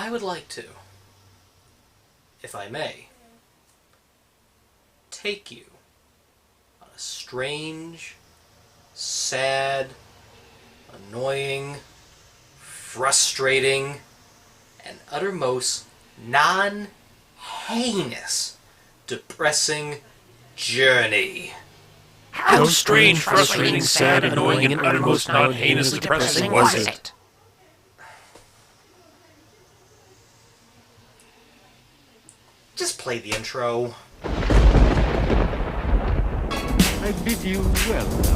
I would like to, if I may, take you on a strange, sad, annoying, frustrating, and uttermost non-heinous, depressing journey. How strange, frustrating, sad, annoying, and uttermost non-heinously depressing was it? Just play the intro. I bid you welcome.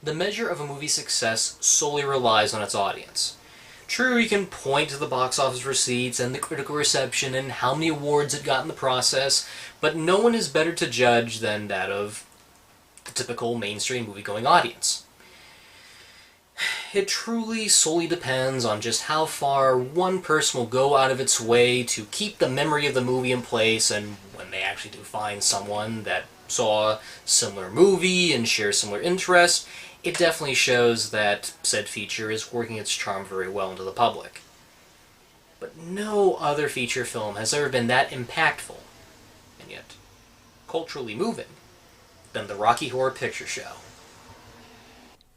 The measure of a movie's success solely relies on its audience. True, you can point to the box office receipts and the critical reception and how many awards it got in the process, but no one is better to judge than that of the typical mainstream movie-going audience. It truly solely depends on just how far one person will go out of its way to keep the memory of the movie in place, and when they actually do find someone that saw a similar movie and shares similar interests, it definitely shows that said feature is working its charm very well into the public. But no other feature film has ever been that impactful, and yet culturally moving, than the Rocky Horror Picture Show.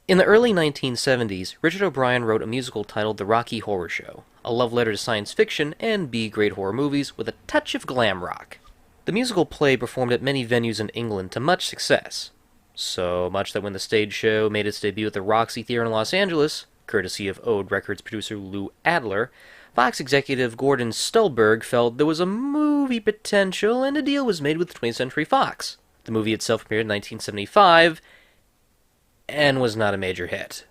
In the early 1970s, Richard O'Brien wrote a musical titled The Rocky Horror Show, a love letter to science fiction and B-grade horror movies with a touch of glam rock. The musical play performed at many venues in England to much success. So much that when the stage show made its debut at the Roxy Theater in Los Angeles, courtesy of Ode Records producer Lou Adler, Fox executive Gordon Stolberg felt there was a movie potential and a deal was made with 20th Century Fox. The movie itself premiered in 1975 and was not a major hit.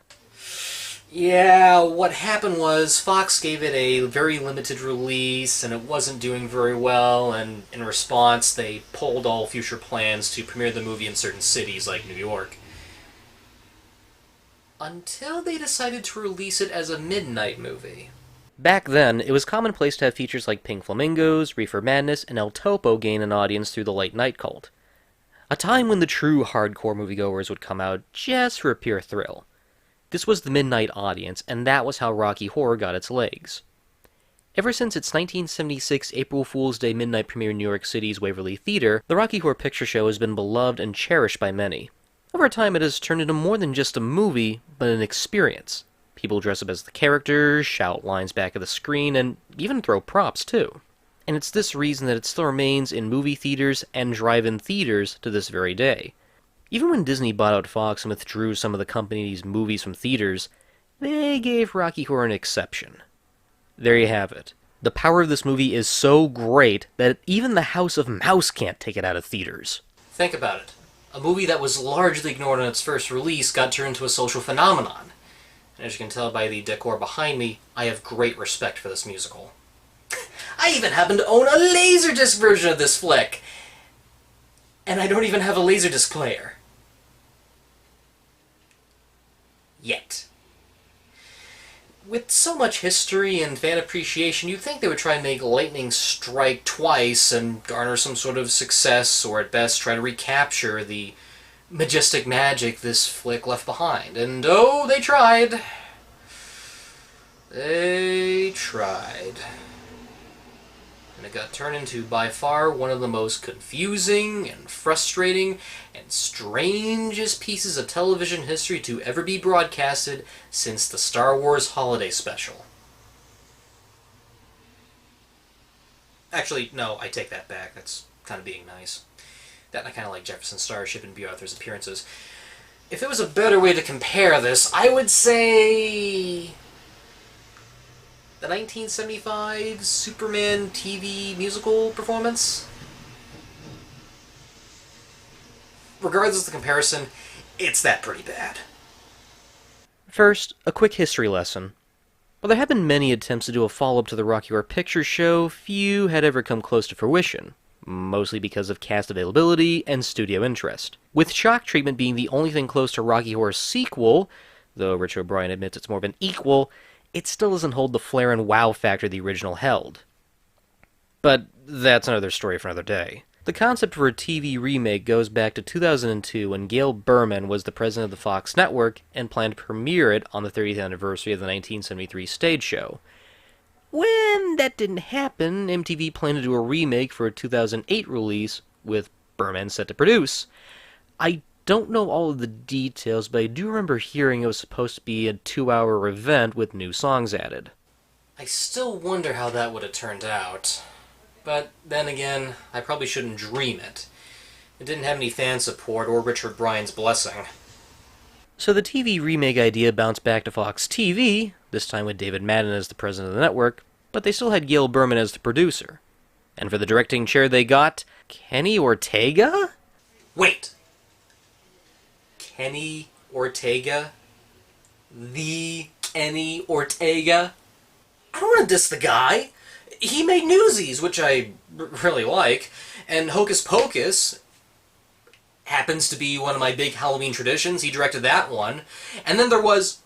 Yeah, what happened was Fox gave it a very limited release, and it wasn't doing very well, and in response they pulled all future plans to premiere the movie in certain cities like New York. Until they decided to release it as a midnight movie. Back then, it was commonplace to have features like Pink Flamingos, Reefer Madness, and El Topo gain an audience through the late night cult. A time when the true hardcore moviegoers would come out just for a pure thrill. This was the midnight audience, and that was how Rocky Horror got its legs. Ever since its 1976 April Fool's Day midnight premiere in New York City's Waverly Theater, the Rocky Horror Picture Show has been beloved and cherished by many. Over time, it has turned into more than just a movie, but an experience. People dress up as the characters, shout lines back at the screen, and even throw props, too. And it's this reason that it still remains in movie theaters and drive-in theaters to this very day. Even when Disney bought out Fox and withdrew some of the company's movies from theaters, they gave Rocky Horror an exception. There you have it. The power of this movie is so great that even the House of Mouse can't take it out of theaters. Think about it. A movie that was largely ignored on its first release got turned into a social phenomenon. And as you can tell by the decor behind me, I have great respect for this musical. I even happen to own a Laserdisc version of this flick! And I don't even have a Laserdisc player. Yet. With so much history and fan appreciation, you'd think they would try and make lightning strike twice and garner some sort of success, or at best try to recapture the majestic magic this flick left behind. And oh, they tried. They tried. and it got turned into by far one of the most confusing and frustrating and strangest pieces of television history to ever be broadcasted since the Star Wars Holiday Special. Actually, no, I take that back. That's kind of being nice. That and I kind of like Jefferson Starship and B. Arthur's appearances. If there was a better way to compare this, I would say the 1975 Superman TV musical performance. Regardless of the comparison, it's that pretty bad. First, a quick history lesson. While there have been many attempts to do a follow-up to the Rocky Horror Picture Show, few had ever come close to fruition, mostly because of cast availability and studio interest. With Shock Treatment being the only thing close to Rocky Horror's sequel, though Rich O'Brien admits it's more of an equal, it still doesn't hold the flair and wow factor the original held. But that's another story for another day. The concept for a TV remake goes back to 2002 when Gail Berman was the president of the Fox network and planned to premiere it on the 30th anniversary of the 1973 stage show. When that didn't happen, MTV planned to do a remake for a 2008 release, with Berman set to produce. I don't know all of the details, but I do remember hearing it was supposed to be a 2-hour event with new songs added. I still wonder how that would have turned out. But then again, I probably shouldn't dream it. It didn't have any fan support or Richard Bryan's blessing. So the TV remake idea bounced back to Fox TV, this time with David Madden as the president of the network, but they still had Gail Berman as the producer. And for the directing chair they got Kenny Ortega? Wait! Kenny Ortega? The Kenny Ortega? I don't want to diss the guy. He made Newsies, which I really like, and Hocus Pocus happens to be one of my big Halloween traditions. He directed that one. And then there was...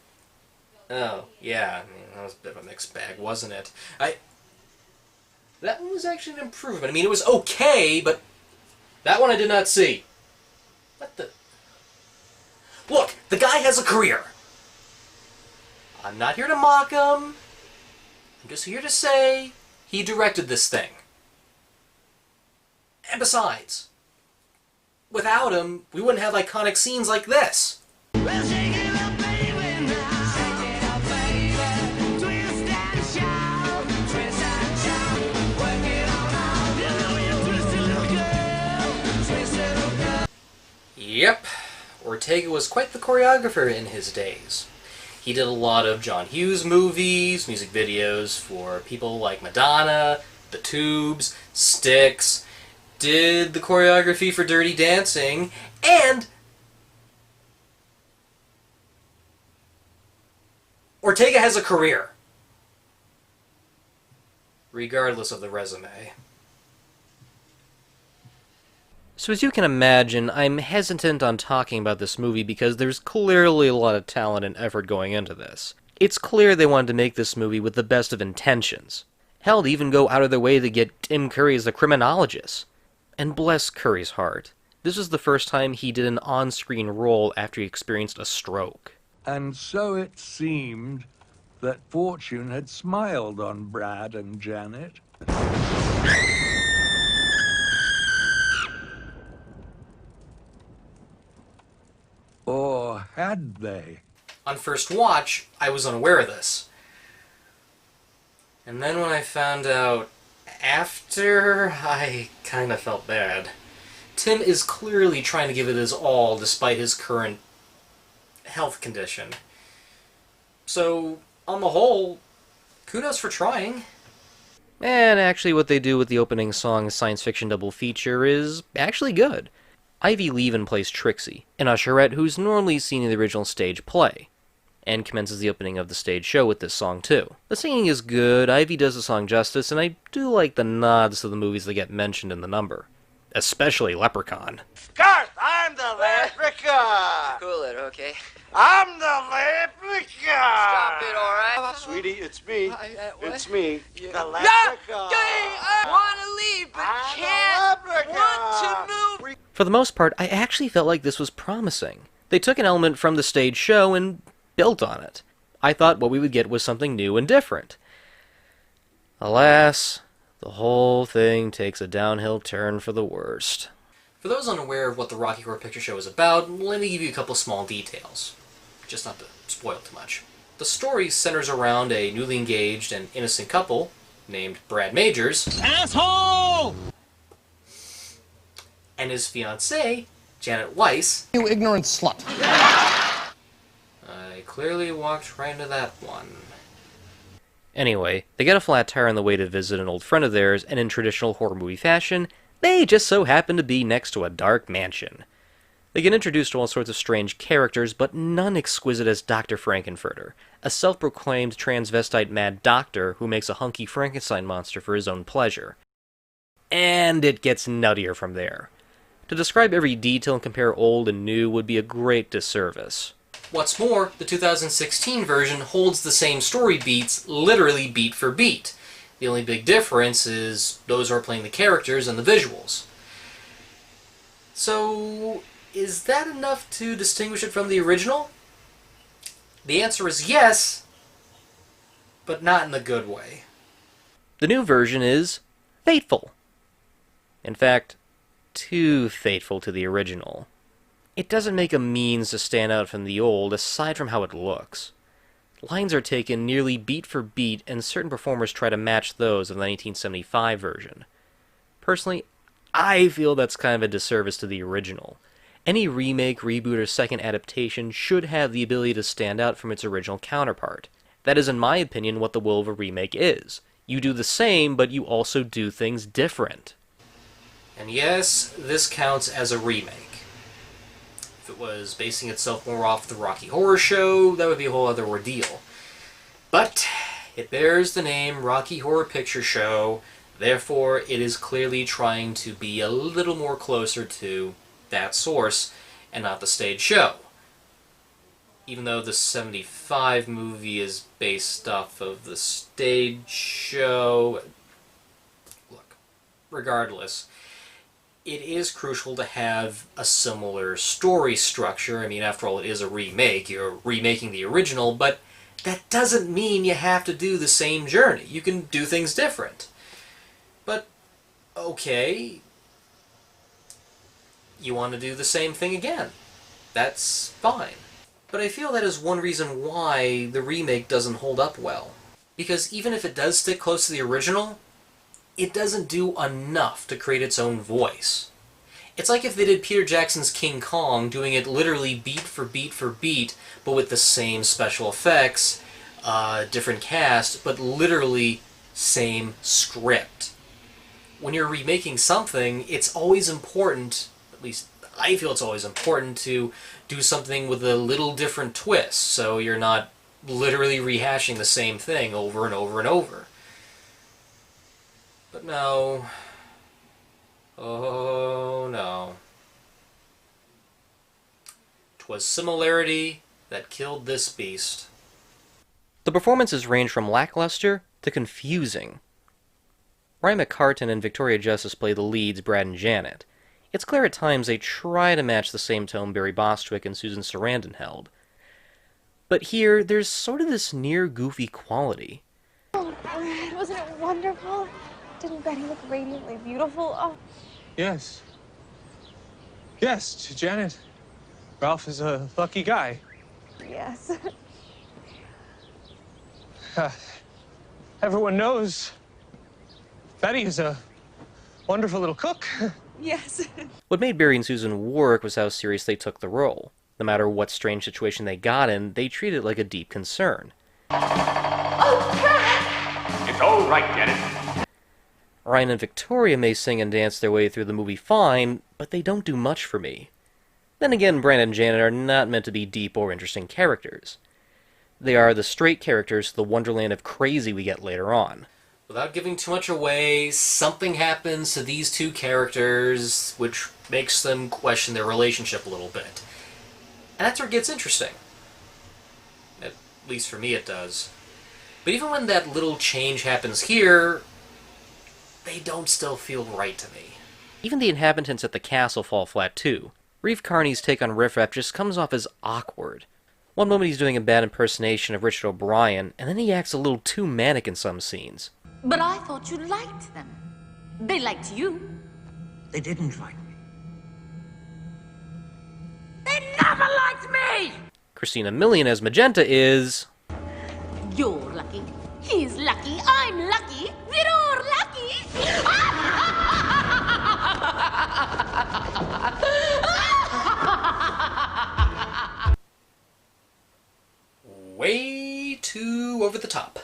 Oh, yeah, I mean, that was a bit of a mixed bag, wasn't it? That one was actually an improvement. I mean, it was okay, but that one I did not see. What the... Look, the guy has a career. I'm not here to mock him. I'm just here to say he directed this thing. And besides, without him, we wouldn't have iconic scenes like this. Yep, Ortega was quite the choreographer in his days. He did a lot of John Hughes movies, music videos for people like Madonna, The Tubes, Styx, did the choreography for Dirty Dancing, and Ortega has a career, regardless of the resume. So as you can imagine, I'm hesitant on talking about this movie because there's clearly a lot of talent and effort going into this. It's clear they wanted to make this movie with the best of intentions. Hell, they even go out of their way to get Tim Curry as the criminologist. And bless Curry's heart, this was the first time he did an on-screen role after he experienced a stroke. And so it seemed that fortune had smiled on Brad and Janet. Or had they? On first watch, I was unaware of this. And then when I found out after, I kinda felt bad. Tim is clearly trying to give it his all despite his current health condition. So, on the whole, kudos for trying. And actually what they do with the opening song Science Fiction Double Feature is actually good. Ivy Levin plays Trixie, an usherette who's normally seen in the original stage play, and commences the opening of the stage show with this song too. The singing is good, Ivy does the song justice, and I do like the nods to the movies that get mentioned in the number. Especially Leprechaun. Garth, I'm the leprechaun! Cool it, okay? I'm the leprechaun! Stop it, alright? Sweetie, it's me. What? It's me, the Yeah, leprechaun. I wanna leave, but I'm can't. the leprechaun. Want to move. For the most part, I actually felt like this was promising. They took an element from the stage show and built on it. I thought what we would get was something new and different. Alas, The whole thing takes a downhill turn for the worst. For those unaware of what the Rocky Horror Picture Show is about, let me give you a couple small details, just not to spoil too much. The story centers around a newly engaged and innocent couple named Brad Majors Asshole! and his fiancée, Janet Weiss. You ignorant slut. I clearly walked right into that one. Anyway, they get a flat tire on the way to visit an old friend of theirs, and in traditional horror movie fashion, they just so happen to be next to a dark mansion. They get introduced to all sorts of strange characters, but none exquisite as Dr. Frankenfurter, a self-proclaimed transvestite mad doctor who makes a hunky Frankenstein monster for his own pleasure. And it gets nuttier from there. To describe every detail and compare old and new would be a great disservice. What's more, the 2016 version holds the same story beats, literally beat for beat. The only big difference is those who are playing the characters and the visuals. So, is that enough to distinguish it from the original? The answer is yes, but not in the good way. The new version is fateful. In fact, too fateful to the original. It doesn't make a means to stand out from the old, aside from how it looks. Lines are taken nearly beat for beat, and certain performers try to match those of the 1975 version. Personally, I feel that's kind of a disservice to the original. Any remake, reboot, or second adaptation should have the ability to stand out from its original counterpart. That is, in my opinion, what the will of a remake is. You do the same, but you also do things different. And yes, this counts as a remake. If it was basing itself more off the Rocky Horror Show, that would be a whole other ordeal. But it bears the name Rocky Horror Picture Show, therefore it is clearly trying to be a little more closer to that source and not the stage show. Even though the 75 movie is based off of the stage show, look, regardless, it is crucial to have a similar story structure. I mean, after all, it is a remake. You're remaking the original, but that doesn't mean you have to do the same journey. You can do things different. But, okay, you want to do the same thing again. That's fine. But I feel that is one reason why the remake doesn't hold up well. Because even if it does stick close to the original, it doesn't do enough to create its own voice. It's like if they did Peter Jackson's King Kong, doing it literally beat for beat for beat, but with the same special effects, different cast, but literally same script. When you're remaking something, it's always important, at least I feel it's always important, to do something with a little different twist, so you're not literally rehashing the same thing over and over and over. But no. Oh no. 'Twas similarity that killed this beast. The performances range from lackluster to confusing. Ryan McCartan and Victoria Justice play the leads, Brad and Janet. It's clear at times they try to match the same tone Barry Bostwick and Susan Sarandon held. But here, there's sort of this near-goofy quality. Oh, Brad, wasn't it wonderful? Didn't Betty look radiantly beautiful? Oh. Yes. Yes, to Janet. Ralph is a lucky guy. Yes. Everyone knows Betty is a wonderful little cook. Yes. What made Barry and Susan work was how serious they took the role. No matter what strange situation they got in, they treated it like a deep concern. Oh, Brad! It's all right, Janet. Ryan and Victoria may sing and dance their way through the movie fine, but they don't do much for me. Then again, Brandon and Janet are not meant to be deep or interesting characters. They are the straight characters to the wonderland of crazy we get later on. Without giving too much away, something happens to these two characters which makes them question their relationship a little bit. And that's where it gets interesting. At least for me it does. But even when that little change happens here, they don't still feel right to me. Even the inhabitants at the castle fall flat too. Reeve Carney's take on Riff Raff just comes off as awkward. One moment he's doing a bad impersonation of Richard O'Brien, and then he acts a little too manic in some scenes. But I thought you liked them. They liked you. They didn't like me. They never liked me! Christina Milian as Magenta is... You're lucky. He's lucky. I'm lucky. We're lucky. Way too over the top.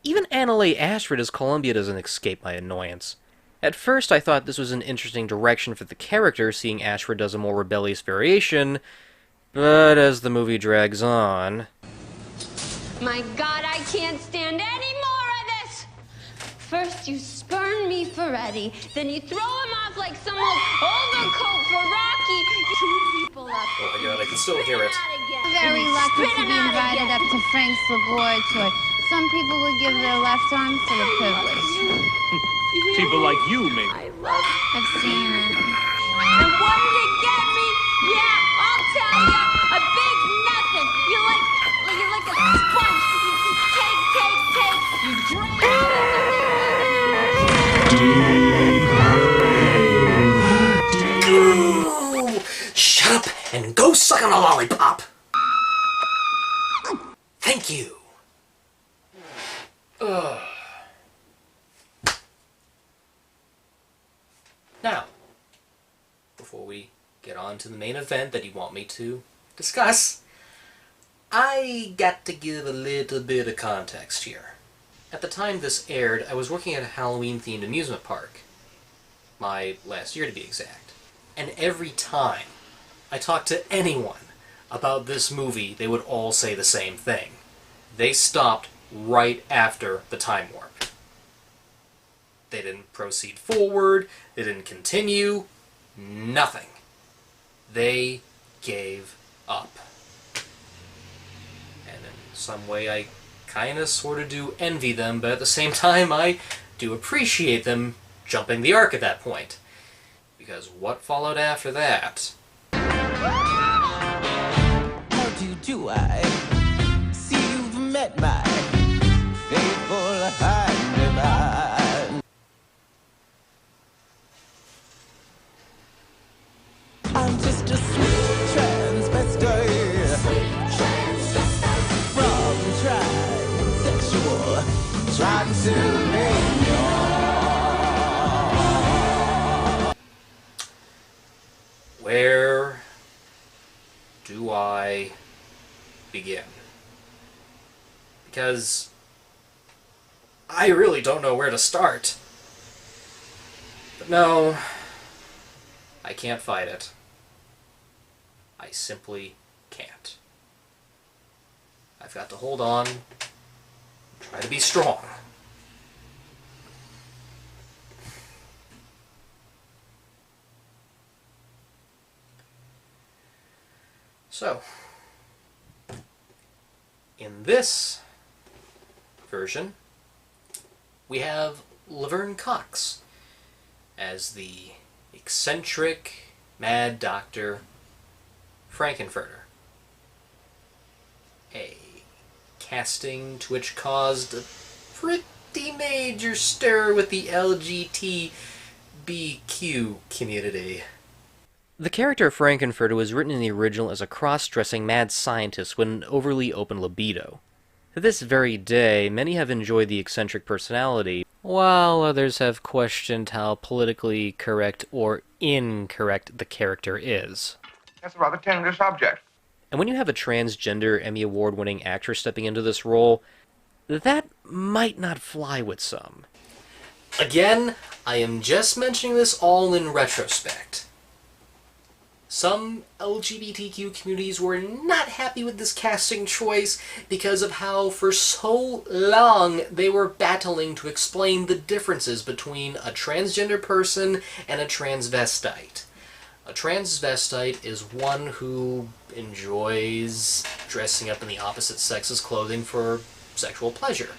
Even Annalay Ashford as Columbia doesn't escape my annoyance. At first I thought this was an interesting direction for the character, seeing Ashford does a more rebellious variation, but as the movie drags on... My God, I can't stand any more of this! First you spurn me for Eddie, then you throw him off like some old overcoat for Rocky. Two people up. Oh my God, I can still hear it. Very lucky to be invited up to Frank's laboratory. Some people would give their left arm for the privilege. People like you, maybe. I've seen it. And what did it get me? Yeah, I'll tell ya. A big nothing. You're like a sponge. You just take. You No! Shut up and go suck on a lollipop! Thank you. Ugh. Now, before we get on to the main event that you want me to discuss, I got to give a little bit of context here. At the time this aired, I was working at a Halloween-themed amusement park. My last year, to be exact. And every time I talked to anyone about this movie, they would all say the same thing. They stopped right after the time warp. They didn't proceed forward, they didn't continue, nothing. They gave up. And in some way I kinda sorta do envy them, but at the same time I do appreciate them jumping the arc at that point. Because what followed after that? How do I see you've met my faithful hand? I'm just a sweet transvestite from transsexual Transylvania. Where do I begin? Because I really don't know where to start. But no, I can't fight it. I simply can't. I've got to hold on, try to be strong. So, in this version, we have Laverne Cox as the eccentric mad doctor Frankenfurter. A casting to which caused a pretty major stir with the LGBTQ community. The character of Frankenfurter was written in the original as a cross-dressing mad scientist with an overly open libido. To this very day, many have enjoyed the eccentric personality, while others have questioned how politically correct or incorrect the character is. That's a rather tender subject. And when you have a transgender Emmy Award-winning actress stepping into this role, that might not fly with some. Again, I am just mentioning this all in retrospect. Some LGBTQ communities were not happy with this casting choice because of how for so long they were battling to explain the differences between a transgender person and a transvestite. A transvestite is one who enjoys dressing up in the opposite sex's clothing for sexual pleasure.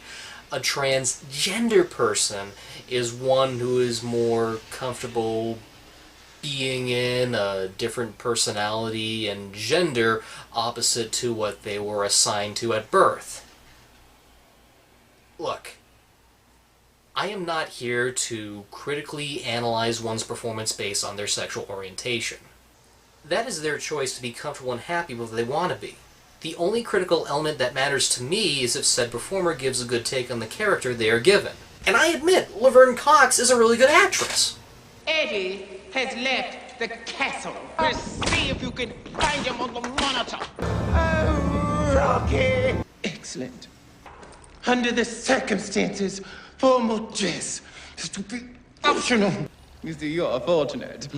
A transgender person is one who is more comfortable being in a different personality and gender opposite to what they were assigned to at birth. Look, I am not here to critically analyze one's performance based on their sexual orientation. That is their choice to be comfortable and happy with what they want to be. The only critical element that matters to me is if said performer gives a good take on the character they are given. And I admit, Laverne Cox is a really good actress. Eddie has left the castle. Let's see if you can find him on the monitor. Oh, Rocky! Excellent. Under the circumstances, formal dress is to be optional. You see, you're fortunate.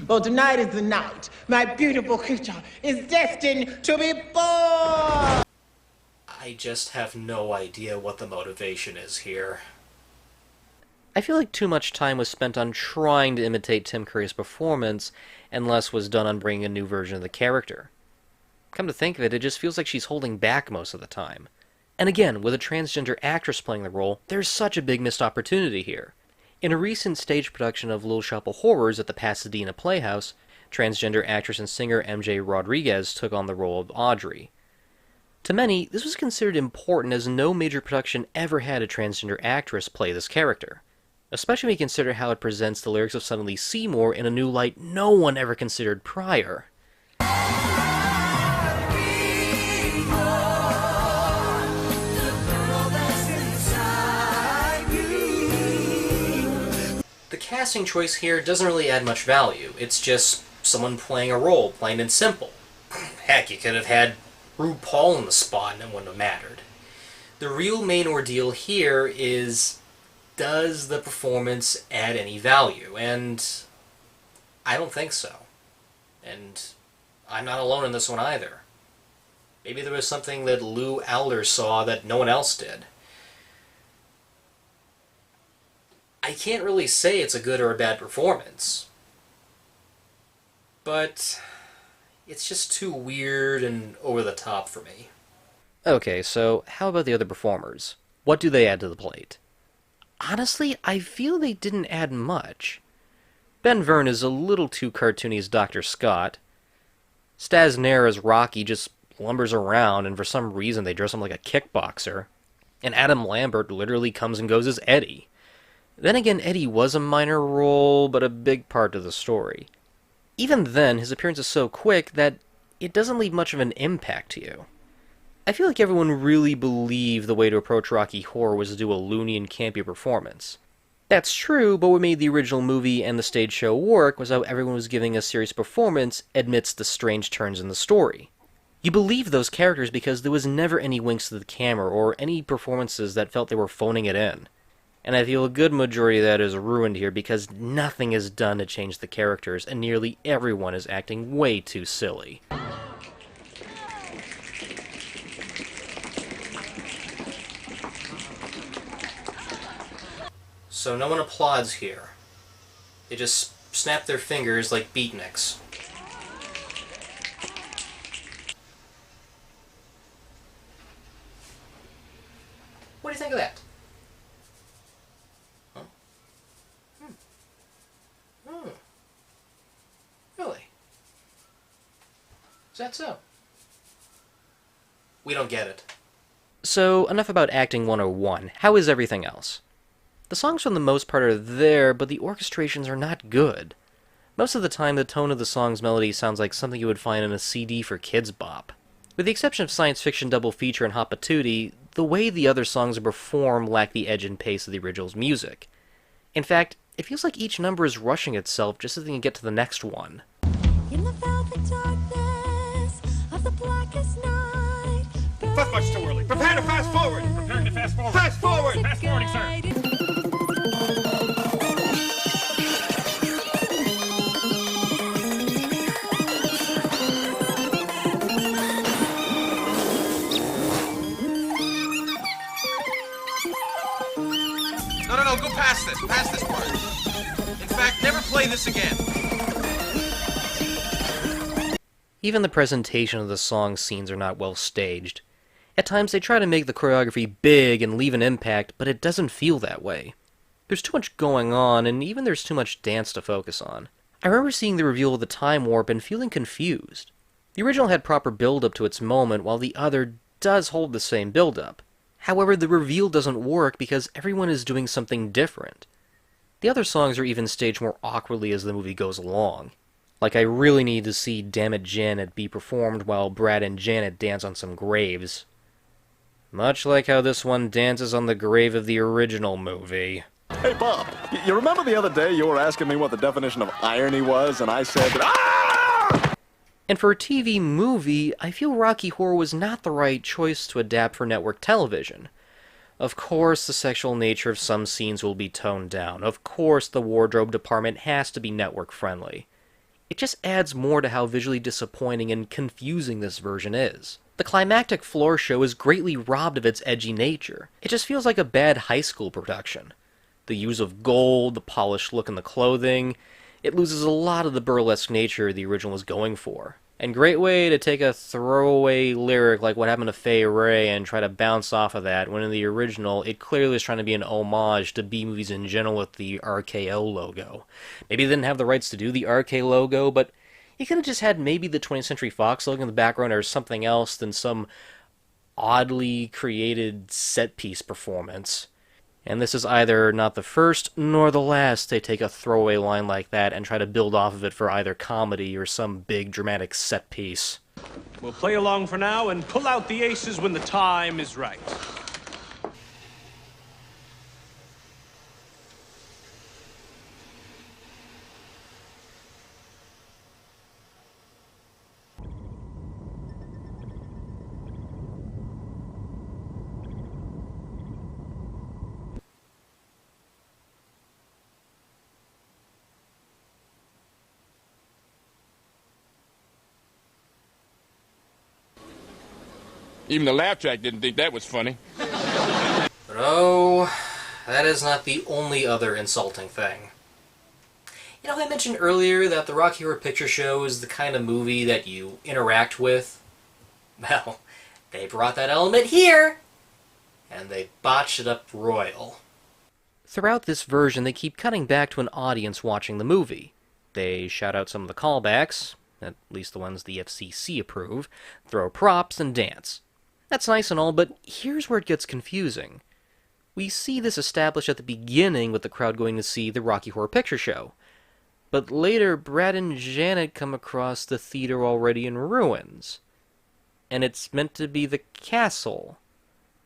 Well, tonight is the night. My beautiful creature is destined to be born! I just have no idea what the motivation is here. I feel like too much time was spent on trying to imitate Tim Curry's performance, and less was done on bringing a new version of the character. Come to think of it, it just feels like she's holding back most of the time. And again, with a transgender actress playing the role, there's such a big missed opportunity here. In a recent stage production of Little Shop of Horrors at the Pasadena Playhouse, transgender actress and singer MJ Rodriguez took on the role of Audrey. To many, this was considered important as no major production ever had a transgender actress play this character, especially when you consider how it presents the lyrics of Suddenly Seymour in a new light no one ever considered prior. The casting choice here doesn't really add much value. It's just someone playing a role, plain and simple. Heck, you could have had RuPaul in the spot and it wouldn't have mattered. The real main ordeal here is, does the performance add any value? And I don't think so. And I'm not alone in this one either. Maybe there was something that Lou Alder saw that no one else did. I can't really say it's a good or a bad performance. But it's just too weird and over the top for me. Okay, so how about the other performers? What do they add to the plate? Honestly, I feel they didn't add much. Ben Verne is a little too cartoony as Dr. Scott. Stas Nair as Rocky just lumbers around, and for some reason they dress him like a kickboxer. And Adam Lambert literally comes and goes as Eddie. Then again, Eddie was a minor role, but a big part of the story. Even then, his appearance is so quick that it doesn't leave much of an impact to you. I feel like everyone really believed the way to approach Rocky Horror was to do a loony and campy performance. That's true, but what made the original movie and the stage show work was how everyone was giving a serious performance amidst the strange turns in the story. You believed those characters because there was never any winks to the camera or any performances that felt they were phoning it in. And I feel a good majority of that is ruined here because nothing is done to change the characters, and nearly everyone is acting way too silly. So no one applauds here. They just snap their fingers like beatniks. What do you think of that? Huh? Really? Is that so? We don't get it. So, enough about Acting 101. How is everything else? The songs for the most part are there, but the orchestrations are not good. Most of the time, the tone of the song's melody sounds like something you would find in a CD for Kids Bop. With the exception of Science Fiction Double Feature and Hot Patootie, the way the other songs are performed lack the edge and pace of the original's music. In fact, it feels like each number is rushing itself just so they can get to the next one. In the velvet darkness of the blackest night. That's much too early. Prepare to fast forward. Preparing to fast forward. Fast forward! Fast forwarding, sir. No, go past this part. In fact, never play this again. Even the presentation of the song scenes are not well staged. At times they try to make the choreography big and leave an impact, but it doesn't feel that way. There's too much going on, and even there's too much dance to focus on. I remember seeing the reveal of the time warp and feeling confused. The original had proper build-up to its moment, while the other does hold the same build-up. However, the reveal doesn't work because everyone is doing something different. The other songs are even staged more awkwardly as the movie goes along. Like, I really need to see Damn It Janet be performed while Brad and Janet dance on some graves. Much like how this one dances on the grave of the original movie. Hey, Bob, you remember the other day you were asking me what the definition of irony was, and I said, ah! And for a TV movie, I feel Rocky Horror was not the right choice to adapt for network television. Of course, the sexual nature of some scenes will be toned down. Of course, the wardrobe department has to be network-friendly. It just adds more to how visually disappointing and confusing this version is. The climactic floor show is greatly robbed of its edgy nature. It just feels like a bad high school production. The use of gold, the polished look in the clothing, it loses a lot of the burlesque nature the original was going for. And great way to take a throwaway lyric like What Happened to Fay Wray and try to bounce off of that, when in the original, it clearly is trying to be an homage to B-movies in general with the RKO logo. Maybe they didn't have the rights to do the RK logo, but you could have just had maybe the 20th Century Fox logo in the background or something else than some oddly created set-piece performance. And this is either not the first nor the last they take a throwaway line like that and try to build off of it for either comedy or some big dramatic set piece. We'll play along for now and pull out the aces when the time is right. Even the laugh track didn't think that was funny. But oh, that is not the only other insulting thing. You know, I mentioned earlier that the Rocky Horror Picture Show is the kind of movie that you interact with. Well, they brought that element here, and they botched it up royal. Throughout this version, they keep cutting back to an audience watching the movie. They shout out some of the callbacks, at least the ones the FCC approve, throw props, and dance. That's nice and all, but here's where it gets confusing. We see this established at the beginning with the crowd going to see the Rocky Horror Picture Show. But later, Brad and Janet come across the theater already in ruins. And it's meant to be the castle.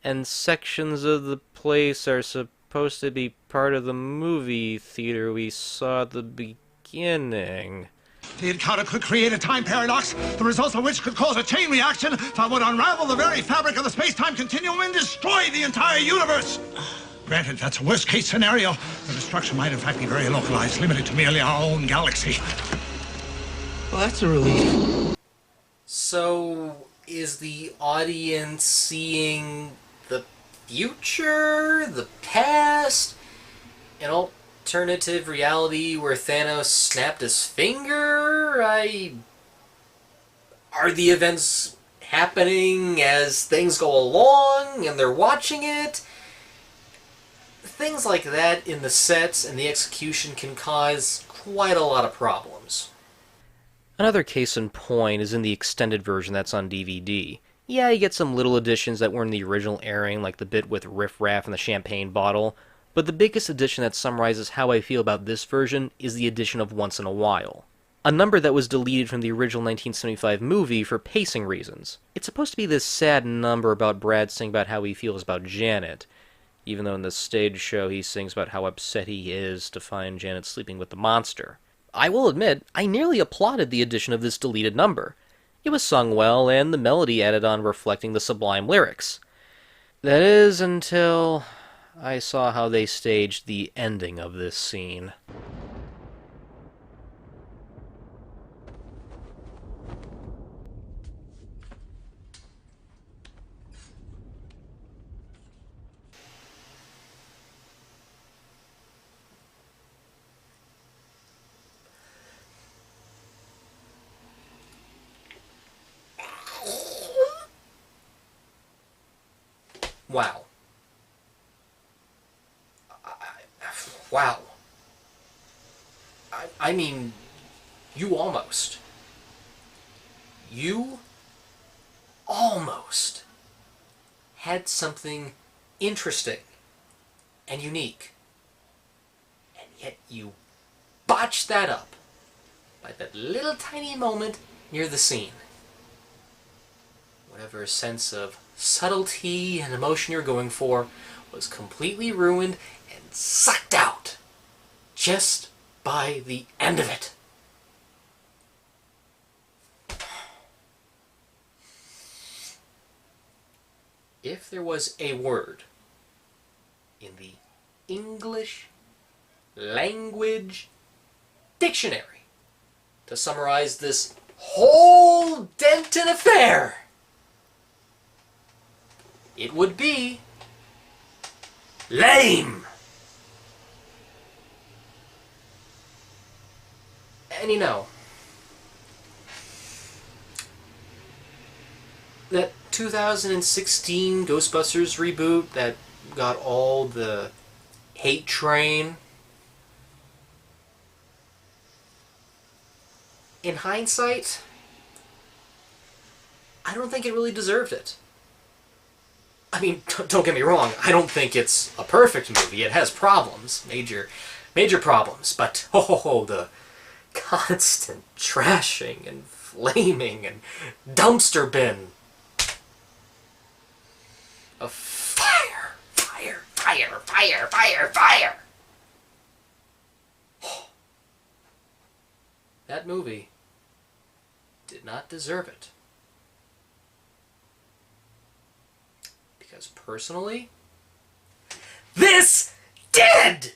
And sections of the place are supposed to be part of the movie theater we saw at the beginning. The encounter could create a time paradox, the results of which could cause a chain reaction that would unravel the very fabric of the space-time continuum and destroy the entire universe. Granted, that's a worst-case scenario. The destruction might in fact be very localized, limited to merely our own galaxy. Well, that's a relief. So, is the audience seeing the future, the past, an alternative reality where Thanos snapped his finger? Are the events happening as things go along and they're watching it? Things like that in the sets and the execution can cause quite a lot of problems. Another case in point is in the extended version that's on DVD. Yeah, you get some little additions that were in the original airing, like the bit with Riff Raff and the champagne bottle, but the biggest addition that summarizes how I feel about this version is the addition of Once in a While. A number that was deleted from the original 1975 movie for pacing reasons. It's supposed to be this sad number about Brad singing about how he feels about Janet, even though in the stage show he sings about how upset he is to find Janet sleeping with the monster. I will admit, I nearly applauded the addition of this deleted number. It was sung well, and the melody added on reflecting the sublime lyrics. That is, until I saw how they staged the ending of this scene. Wow. Wow. I mean, you almost had something interesting and unique. And yet you botch that up by that little tiny moment near the scene. Whatever sense of subtlety and emotion you're going for was completely ruined and sucked out just by the end of it. If there was a word in the English language dictionary to summarize this whole Denton affair, it would be lame. And you know, that 2016 Ghostbusters reboot that got all the hate train, in hindsight, I don't think it really deserved it. I mean, don't get me wrong, I don't think it's a perfect movie. It has problems, major problems, but the constant trashing and flaming and dumpster bin of fire. That movie did not deserve it. Because personally, this did!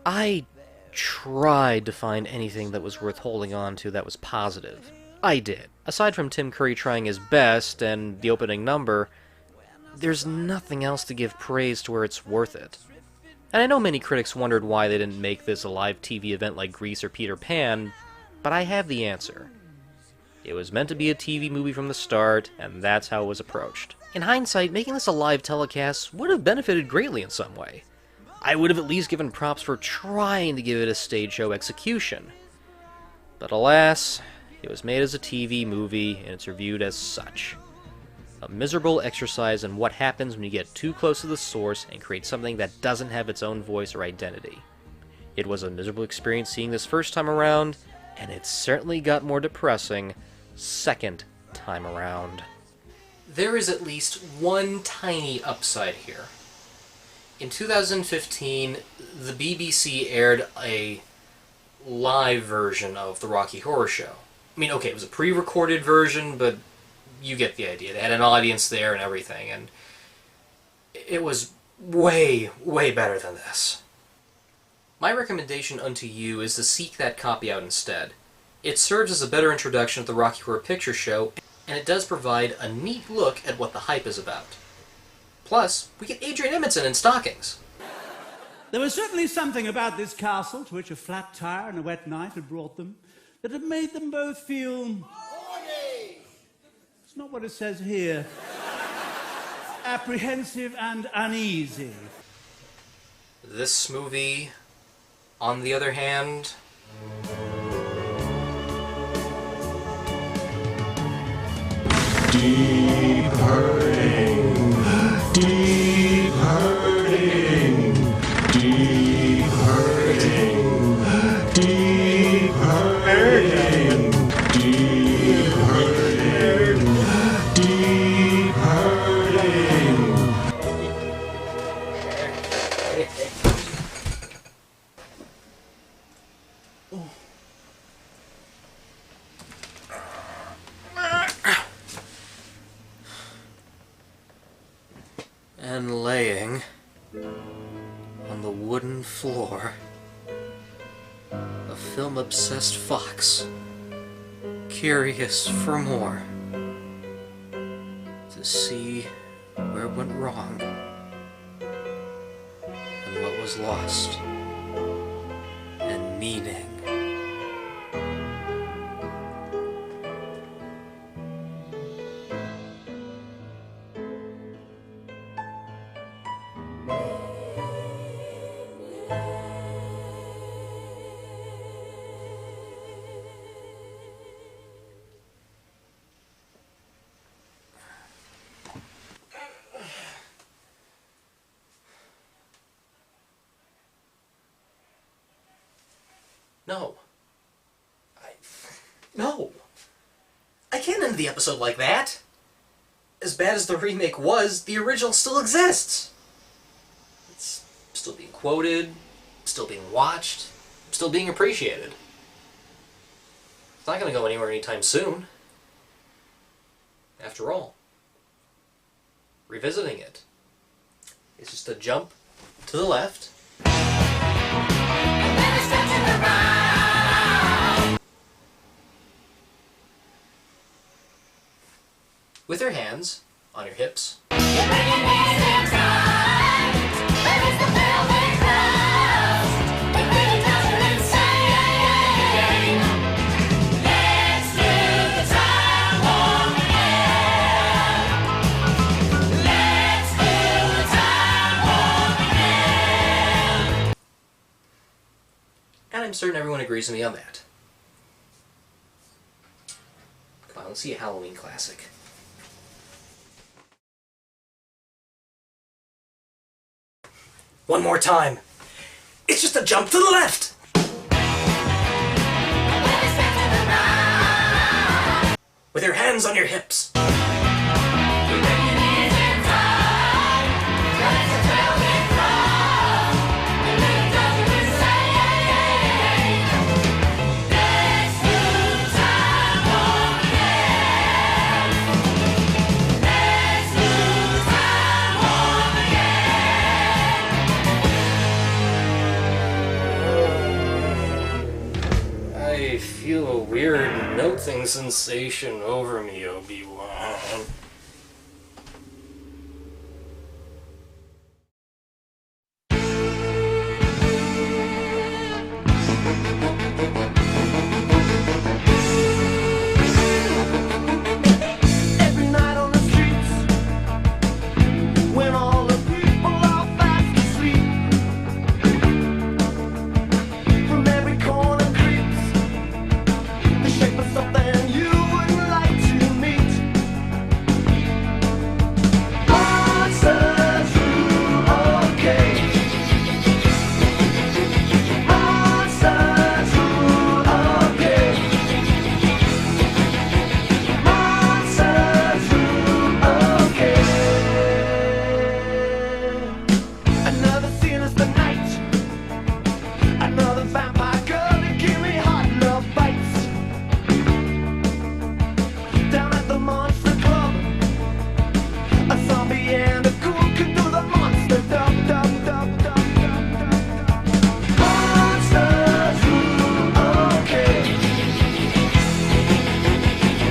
I tried to find anything that was worth holding on to that was positive. I did. Aside from Tim Curry trying his best and the opening number, there's nothing else to give praise to where it's worth it. And I know many critics wondered why they didn't make this a live TV event like Grease or Peter Pan, but I have the answer. It was meant to be a TV movie from the start, and that's how it was approached. In hindsight, making this a live telecast would have benefited greatly in some way. I would have at least given props for trying to give it a stage show execution. But alas, it was made as a TV movie, and it's reviewed as such. A miserable exercise in what happens when you get too close to the source and create something that doesn't have its own voice or identity. It was a miserable experience seeing this first time around, and it certainly got more depressing second time around. There is at least one tiny upside here. In 2015, the BBC aired a live version of The Rocky Horror Show. I mean, okay, it was a pre-recorded version, but you get the idea. They had an audience there and everything, and it was way, way better than this. My recommendation unto you is to seek that copy out instead. It serves as a better introduction to the Rocky Horror Picture Show, and it does provide a neat look at what the hype is about. Plus, we get Adrian Edmondson in stockings. There was certainly something about this castle to which a flat tire and a wet night had brought them that had made them both feel... It's not what it says here. Apprehensive and uneasy. This movie, on the other hand... Deep hurting, deep hurting, deep hurting, deep hurting, deep hurting, deep hurting. And laying on the wooden floor, a film-obsessed fox, curious for more, to see where it went wrong, and what was lost, and meaning. No. No. I can't end the episode like that. As bad as the remake was, the original still exists. It's still being quoted, still being watched, still being appreciated. It's not going to go anywhere anytime soon. After all, revisiting it is just a jump to the left. With your hands on your hips. And I'm certain everyone agrees with me on that. Come on, let's see a Halloween classic. One more time. It's just a jump to the left. With your hands on your hips. I feel a weird melting sensation over me, Obi-Wan. Every night on the streets, when all the people are fast asleep, from every corner creeps the shape of something you wouldn't like to meet. Monsters rule, okay. Monsters rule, okay. Monsters rule, okay. Another sinister night. Another vampire girl to give me hot love bites. Down at the Monster Club, a zombie and a ghoul can do the monster dub dub dub dub dub dub. Monsters rule, okay.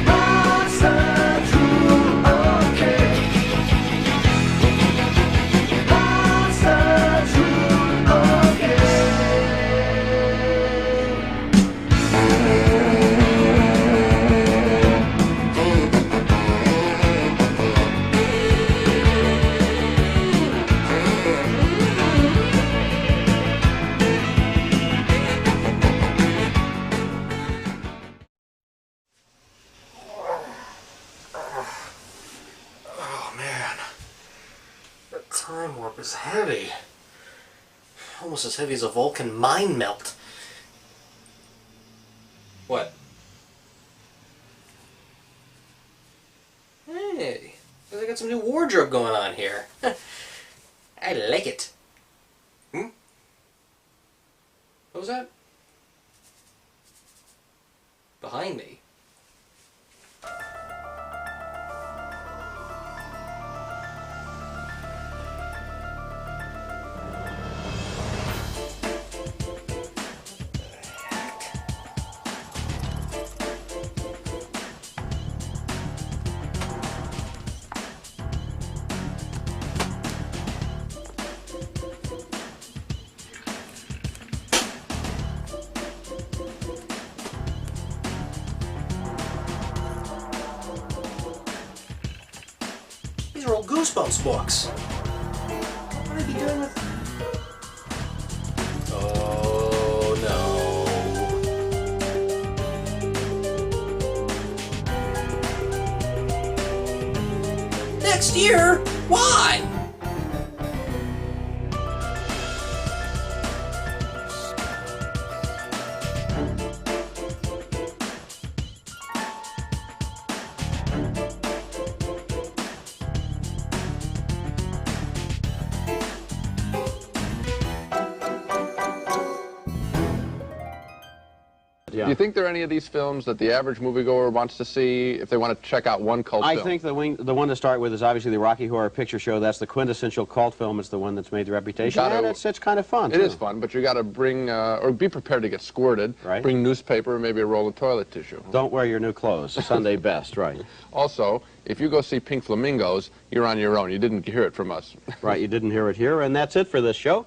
Monsters rule, okay. Monsters rule, okay. Oh man, that time warp is heavy. Almost as heavy as a Vulcan mind melt. What? Hey, I got some new wardrobe going on here. I like it. Hmm? What was that? Behind me. These are old Goosebumps books. What would I be doing with... Oh no. Next year? Why? Yeah. Do you think there are any of these films that the average moviegoer wants to see if they want to check out one cult film? I think the one to start with is obviously the Rocky Horror Picture Show. That's the quintessential cult film. It's the one that's made the reputation, and it's kind of fun, It is fun, but you got to bring, or be prepared to get squirted. Right. Bring newspaper, maybe a roll of toilet tissue. Don't wear your new clothes. Sunday best, right. Also, if you go see Pink Flamingos, you're on your own. You didn't hear it from us. Right, you didn't hear it here, and that's it for this show.